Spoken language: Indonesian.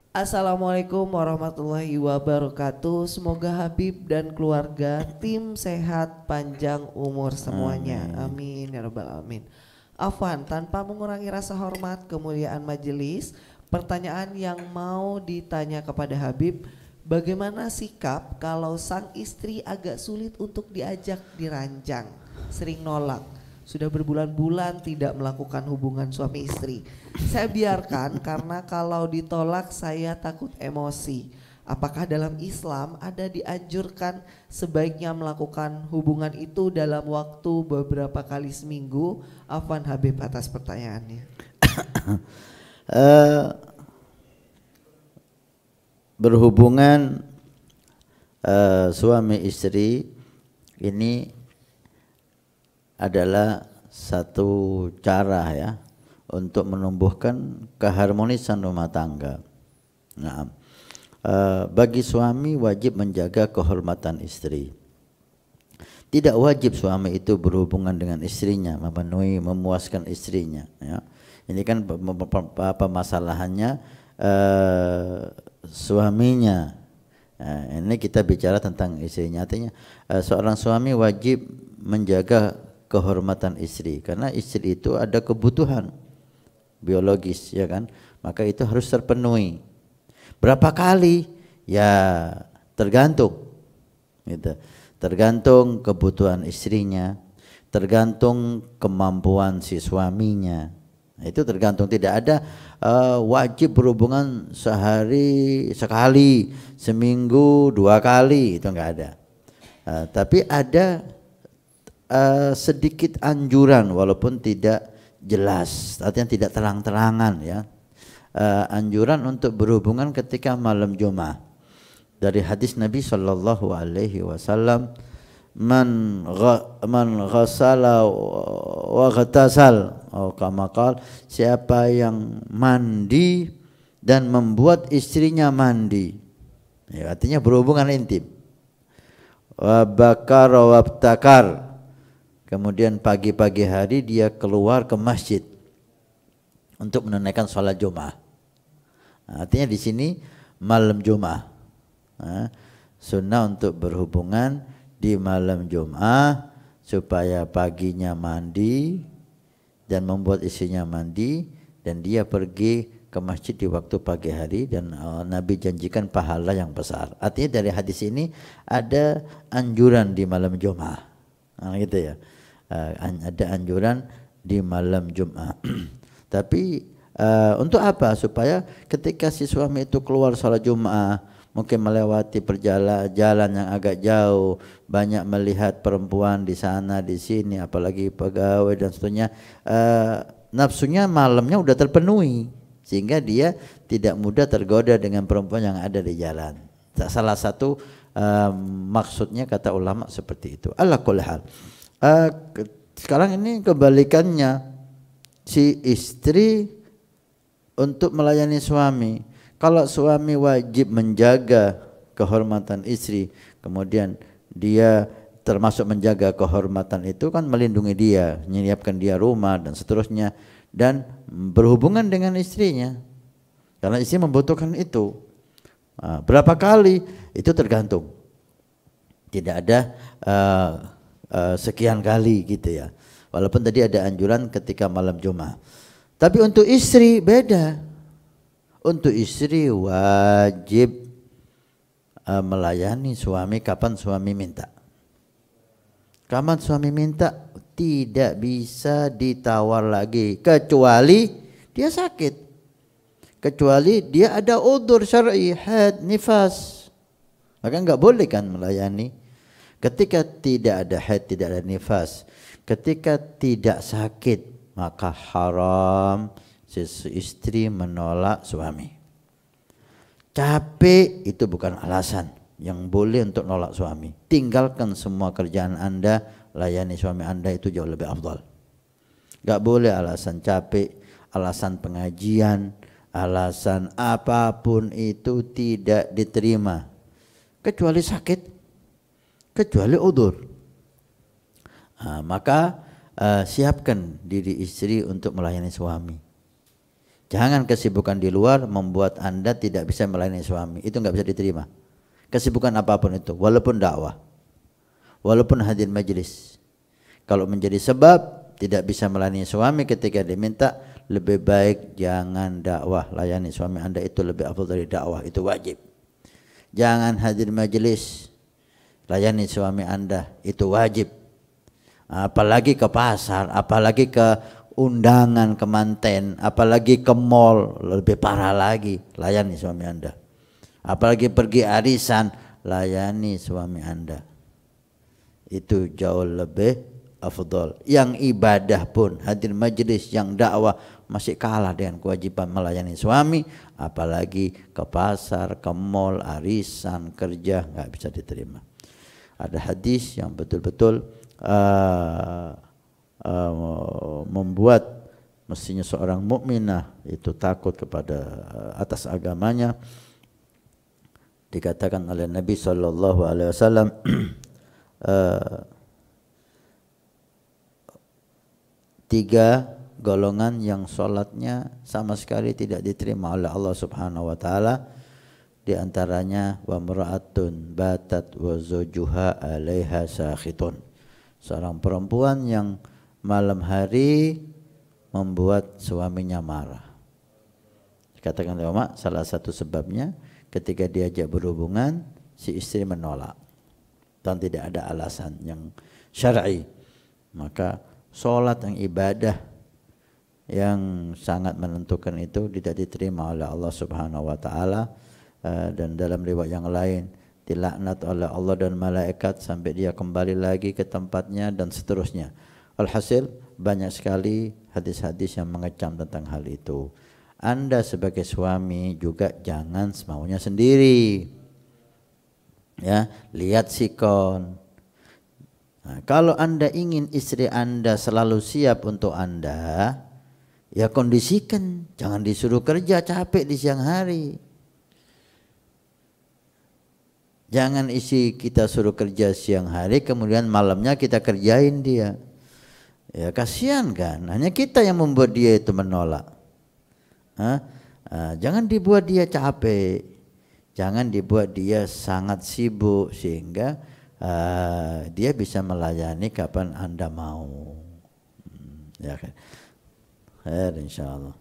Assalamualaikum warahmatullahi wabarakatuh. Semoga Habib dan keluarga tim sehat panjang umur semuanya. Amin. Amin ya rabbal alamin. Afwan, tanpa mengurangi rasa hormat kemuliaan majelis, pertanyaan yang mau ditanya kepada Habib, bagaimana sikap kalau sang istri agak sulit untuk diajak diranjang, sering nolak? Sudah berbulan-bulan tidak melakukan hubungan suami istri. Saya biarkan karena kalau ditolak saya takut emosi. Apakah dalam Islam ada dianjurkan sebaiknya melakukan hubungan itu dalam waktu beberapa kali seminggu? Afwan Habib atas pertanyaannya. Eh, Berhubungan suami istri ini adalah satu cara ya untuk menumbuhkan keharmonisan rumah tangga. Nah, bagi suami wajib menjaga kehormatan istri. Tidak wajib suami itu berhubungan dengan istrinya, memenuhi, memuaskan istrinya. Ya. Ini kan masalahannya suaminya. Ini kita bicara tentang istrinya. Artinya seorang suami wajib menjaga kehormatan istri karena istri itu ada kebutuhan biologis, ya kan, maka itu harus terpenuhi. Berapa kali? Ya tergantung gitu. Tergantung kebutuhan istrinya, tergantung kemampuan si suaminya. Itu tergantung, tidak ada wajib berhubungan sehari sekali, seminggu 2 kali, itu enggak ada. Tapi ada sedikit anjuran walaupun tidak jelas, artinya tidak terang-terangan ya. Anjuran untuk berhubungan ketika malam Jumat. Dari hadis Nabi sallallahu alaihi wasallam, man ghassala wa ghatasal, atau kama qala, siapa yang mandi dan membuat istrinya mandi, ya, artinya berhubungan intim. Wa bakar wa abtakar, kemudian pagi-pagi hari dia keluar ke masjid untuk menunaikan sholat Jumat. Artinya di sini malam Jumat. Sunnah untuk berhubungan di malam Jumat supaya paginya mandi dan membuat istrinya mandi dan dia pergi ke masjid di waktu pagi hari, dan Nabi janjikan pahala yang besar. Artinya dari hadis ini ada anjuran di malam Jumat. Gitu ya. Ada anjuran di malam Jumat. Tapi untuk apa? Supaya ketika si suami itu keluar sholat Jumat, mungkin melewati jalan yang agak jauh, banyak melihat perempuan di sana di sini, apalagi pegawai dan seterusnya, nafsunya malamnya udah terpenuhi sehingga dia tidak mudah tergoda dengan perempuan yang ada di jalan. Salah satu maksudnya kata ulama seperti itu. Ala kulli hal. Sekarang ini kebalikannya, si istri untuk melayani suami. Kalau suami wajib menjaga kehormatan istri, kemudian dia termasuk menjaga kehormatan itu kan melindungi dia, menyiapkan dia rumah dan seterusnya, dan berhubungan dengan istrinya karena istri membutuhkan itu. Berapa kali? Itu tergantung. Tidak ada sekian kali gitu ya. Walaupun tadi ada anjuran ketika malam Jumat. Tapi untuk istri beda. Untuk istri wajib melayani suami kapan suami minta. Kapan suami minta tidak bisa ditawar lagi, kecuali dia sakit, kecuali dia ada udzur syar'i, haid, nifas, maka enggak boleh kan melayani. Ketika tidak ada haid, tidak ada nifas, ketika tidak sakit, maka haram si istri menolak suami. Capek itu bukan alasan yang boleh untuk nolak suami. Tinggalkan semua kerjaan Anda, layani suami Anda, itu jauh lebih afdal. Gak boleh alasan capek, alasan pengajian, alasan apapun itu tidak diterima. Kecuali sakit, kecuali udzur. Maka siapkan diri istri untuk melayani suami. Jangan kesibukan di luar membuat Anda tidak bisa melayani suami. Itu nggak bisa diterima. Kesibukan apapun itu, walaupun dakwah, walaupun hadir majelis. Kalau menjadi sebab tidak bisa melayani suami ketika diminta, lebih baik jangan dakwah, layani suami Anda, itu lebih afdal dari dakwah, itu wajib. Jangan hadir majelis, layani suami Anda, itu wajib. Apalagi ke pasar, apalagi ke undangan, ke manten, apalagi ke mall, lebih parah lagi, layani suami Anda. Apalagi pergi arisan, layani suami Anda. Itu jauh lebih afdal. Yang ibadah pun, hadir majelis, yang dakwah masih kalah dengan kewajiban melayani suami, apalagi ke pasar, ke mall, arisan, kerja, nggak bisa diterima. Ada hadis yang betul-betul membuat mestinya seorang mukminah itu takut kepada atas agamanya. Dikatakan oleh Nabi sallallahu alaihi wasallam, tiga golongan yang sholatnya sama sekali tidak diterima oleh Allah Subhanahu wa taala, di antaranya wa mar'atun batat wa zawjuha 'alaiha sakhitun. Seorang perempuan yang malam hari membuat suaminya marah. Dikatakan oleh ulama, salah satu sebabnya ketika diajak berhubungan si istri menolak dan tidak ada alasan yang syar'i. Maka sholat yang ibadah yang sangat menentukan itu tidak diterima oleh Allah Subhanahu wa taala, dan dalam riwayat yang lain dilaknat oleh Allah dan malaikat sampai dia kembali lagi ke tempatnya dan seterusnya. Alhasil banyak sekali hadis-hadis yang mengecam tentang hal itu. Anda sebagai suami juga jangan semaunya sendiri. Ya, lihat sikon. Nah, kalau Anda ingin istri Anda selalu siap untuk Anda, ya kondisikan, jangan disuruh kerja capek di siang hari. Jangan isi kita suruh kerja siang hari, kemudian malamnya kita kerjain dia. Ya kasihan kan, hanya kita yang membuat dia itu menolak. Jangan dibuat dia capek, jangan dibuat dia sangat sibuk sehingga dia bisa melayani kapan Anda mau. Ya kan, insyaallah.